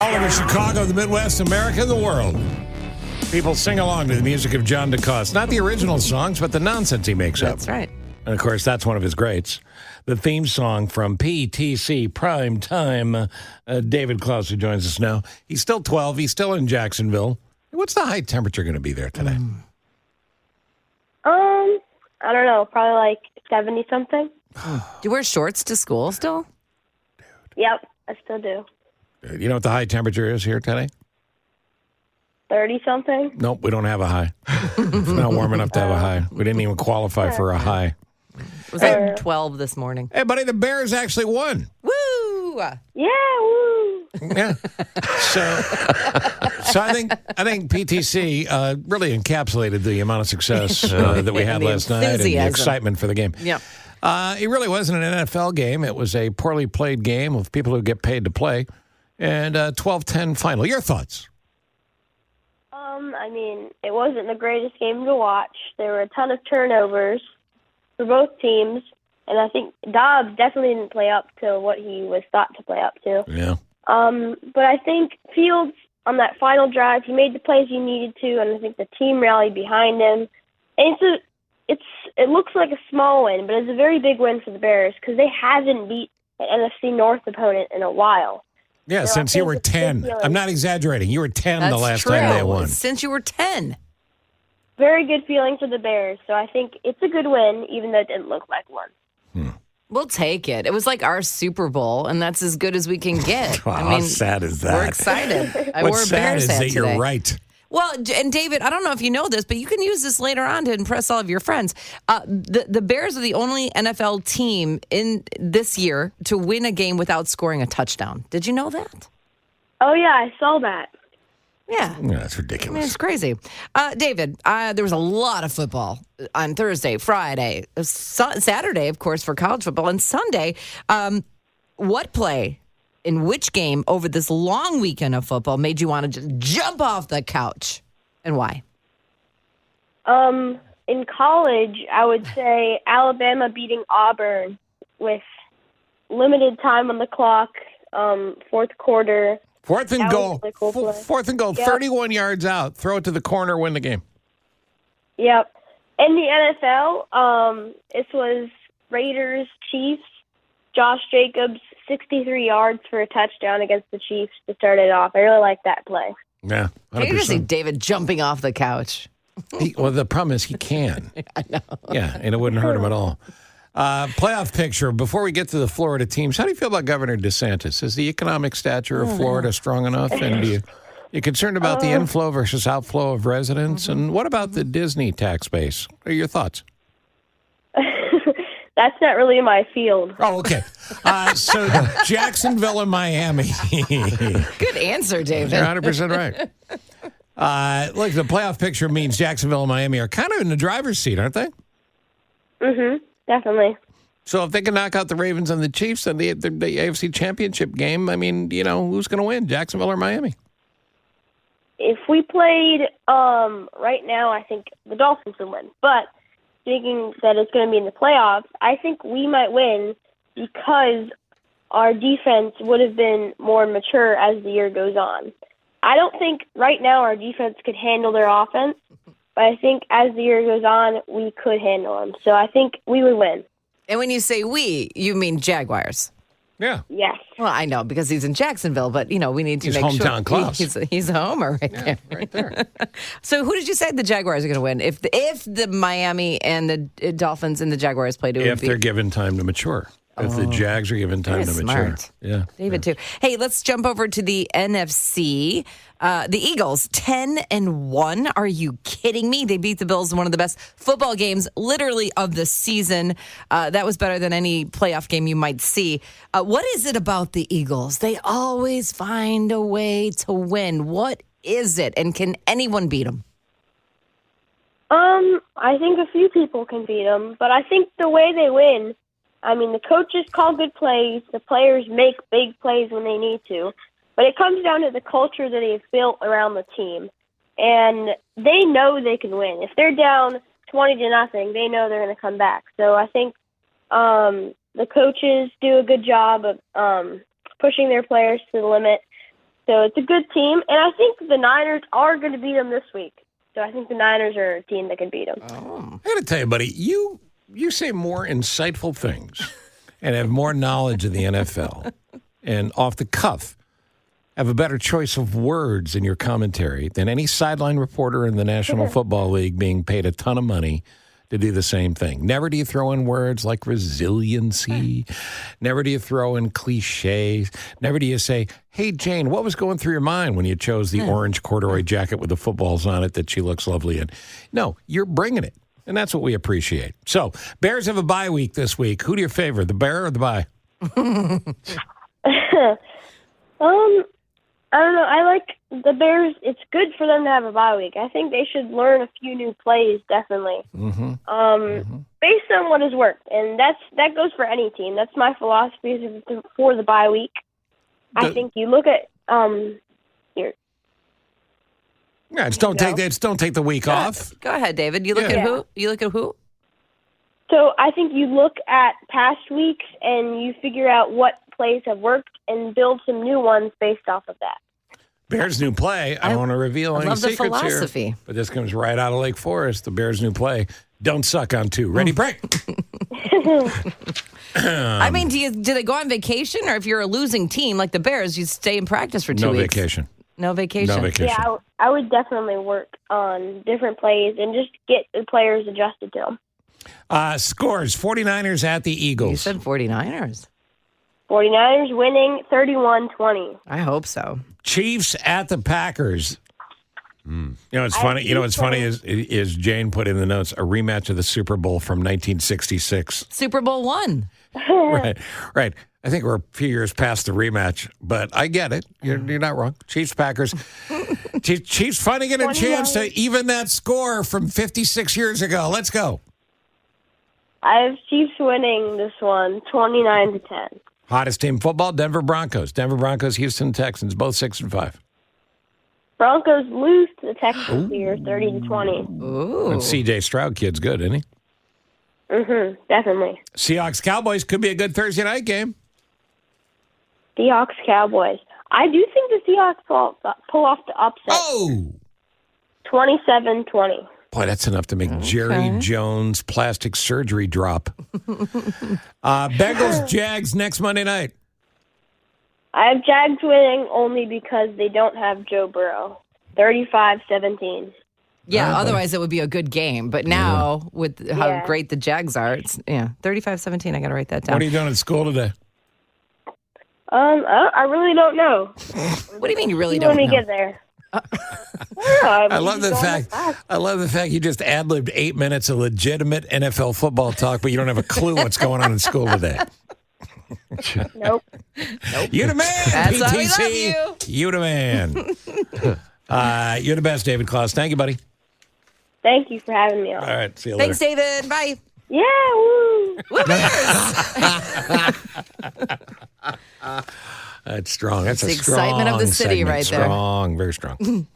All over Chicago, the Midwest, America, the world. People sing along to the music of John DeCoste. Not the original songs, but the nonsense he makes up. That's right. And, of course, that's one of his greats. The theme song from PTC Primetime. David Klaus, who joins us now. He's still 12. He's still in Jacksonville. What's the high temperature going to be there today? I don't know. Probably like 70-something. Do you wear shorts to school still? Yep, I still do. You know what the high temperature is here today? 30-something. Nope, we don't have a high. It's not warm enough to have a high. We didn't even qualify for a high. It was like 12 this morning. Hey, buddy, the Bears actually won. Woo! Yeah, woo. Yeah. So I think PTC really encapsulated the amount of success that we had last night and the excitement for the game. Yeah. It really wasn't an NFL game. It was a poorly played game with people who get paid to play. And 12-10 final. Your thoughts? I mean, it wasn't the greatest game to watch. There were a ton of turnovers for both teams, and I think Dobbs definitely didn't play up to what he was thought to play up to. Yeah. But I think Fields, on that final drive, he made the plays he needed to, and I think the team rallied behind him. And it looks like a small win, but it's a very big win for the Bears because they haven't beat an NFC North opponent in a while. Yeah, so since you were 10. I'm not exaggerating. You were 10 the last time they won. Since you were 10. Very good feeling for the Bears. So I think it's a good win, even though it didn't look like one. We'll take it. It was like our Super Bowl, and that's as good as we can get. Wow, how sad is that? We're excited. I wore What's a sad Bears is hat that you're today. right. Well, and David, I don't know if you know this, but you can use this later on to impress all of your friends. The Bears are the only NFL team in this year to win a game without scoring a touchdown. Did you know that? Oh, yeah, I saw that. Yeah. That's I ridiculous. mean, it's crazy. David, there was a lot of football on Thursday, Friday, Saturday, of course, for college football, and Sunday. What play in which game over this long weekend of football made you want to just jump off the couch, and why? In college, I would say Alabama beating Auburn with limited time on the clock, fourth quarter. Fourth and That goal. was a cool play. Fourth and goal. Yep. 31 yards out. Throw it to the corner. Win the game. Yep. In the NFL, this was Raiders Chiefs. Josh Jacobs, 63 yards for a touchdown against the Chiefs to start it off. I really like that play. Yeah, I can just see 100%. David jumping off the couch. Well, the problem is he can. I know. Yeah, and it wouldn't hurt him at all. Playoff picture. Before we get to the Florida teams, how do you feel about Governor DeSantis? Is the economic stature of Florida strong enough? And you concerned about the inflow versus outflow of residents? And what about the Disney tax base? What are your thoughts? That's not really my field. Oh, okay. So Jacksonville and Miami. Good answer, David. You're 100% right. Look, the playoff picture means Jacksonville and Miami are kind of in the driver's seat, aren't they? Mm-hmm. Definitely. So if they can knock out the Ravens and the Chiefs in the AFC Championship game, I mean, who's going to win, Jacksonville or Miami? If we played right now, I think the Dolphins would win. But thinking that it's going to be in the playoffs, I think we might win because our defense would have been more mature as the year goes on. I don't think right now our defense could handle their offense, but I think as the year goes on, we could handle them. So I think we would win. And when you say we, you mean Jaguars. Yeah. Yes. Well, I know because he's in Jacksonville, but we need to He's make hometown sure Klaus. he's a homer right there. Right there. So who did you say the Jaguars are going to win? If the Miami and the Dolphins and the Jaguars played, it would If be they're given time to mature. If the Jags are given time to very mature. smart. Yeah. David too. Hey, let's jump over to the NFC. The Eagles 10-1. Are you kidding me? They beat the Bills in one of the best football games, literally, of the season. That was better than any playoff game you might see. What is it about the Eagles? They always find a way to win. What is it? And can anyone beat them? I think a few people can beat them, but I think the way they win, I mean, the coaches call good plays, the players make big plays when they need to, but it comes down to the culture that they've built around the team, and they know they can win. If they're down 20-0, they know they're going to come back. So I think the coaches do a good job of pushing their players to the limit. So it's a good team, and I think the Niners are going to beat them this week. So I think the Niners are a team that can beat them. I got to tell you, buddy, you say more insightful things and have more knowledge of the NFL and off the cuff have a better choice of words in your commentary than any sideline reporter in the National Football League being paid a ton of money to do the same thing. Never do you throw in words like resiliency. Never do you throw in cliches. Never do you say, hey, Jane, what was going through your mind when you chose the orange corduroy jacket with the footballs on it that she looks lovely in? No, you're bringing it, and that's what we appreciate. So, Bears have a bye week this week. Who do you favor, the Bear or the bye? I don't know. I like the Bears. It's good for them to have a bye week. I think they should learn a few new plays, definitely. Based on what has worked, and that goes for any team. That's my philosophy for the bye week. I think you look at here. Yeah, don't take the week off. Go ahead, David. You look at who? You look at who? So I think you look at past weeks and you figure out what plays have worked and build some new ones based off of that. Bears' new play. I don't want to reveal any love the secrets philosophy. here, but this comes right out of Lake Forest. The Bears' new play. Don't suck on two. Ready, break. I mean, do they go on vacation, or if you're a losing team like the Bears, you stay in practice for 2 weeks? No vacation. No vacation. Yeah, I would definitely work on different plays and just get the players adjusted to them. Scores, 49ers at the Eagles. You said 49ers. 49ers winning 31-20. I hope so. Chiefs at the Packers. You know, it's funny. You know, what's funny is Jane put in the notes a rematch of the Super Bowl from 1966. Super Bowl I. Right. I think we're a few years past the rematch, but I get it. You're not wrong. Chiefs, Packers. Chiefs finally get a chance to even that score from 56 years ago. Let's go. I have Chiefs winning this one, 29-10. Hottest team in football, Denver Broncos. Denver Broncos, Houston Texans, both 6-5. Broncos lose to the Texans here, 30-20. Ooh. And C.J. Stroud kid's good, isn't he? Definitely. Seahawks Cowboys could be a good Thursday night game. Seahawks Cowboys. I do think the Seahawks pull off the upset. Oh! 27-20. Boy, that's enough to make Jerry Jones plastic surgery drop. Bengals Jags next Monday night. I have Jags winning only because they don't have Joe Burrow. 35-17. Yeah, otherwise it would be a good game. But now, with how great the Jags are, it's 35-17. I got to write that down. What are you doing at school today? I really don't know. What do you mean you really don't know? When we get there. I love the fact you just ad-libbed 8 minutes of legitimate NFL football talk, but you don't have a clue what's going on in school today. Nope. You the man, That's PTC. why we love you. You the man. You're the best, David Klaus. Thank you, buddy. Thank you for having me on. All right, see you later. Thanks, David. Bye. Yeah, woo. Woo, Bears. That's strong. That's It's a the strong excitement of the city segment. right there. Strong, very strong.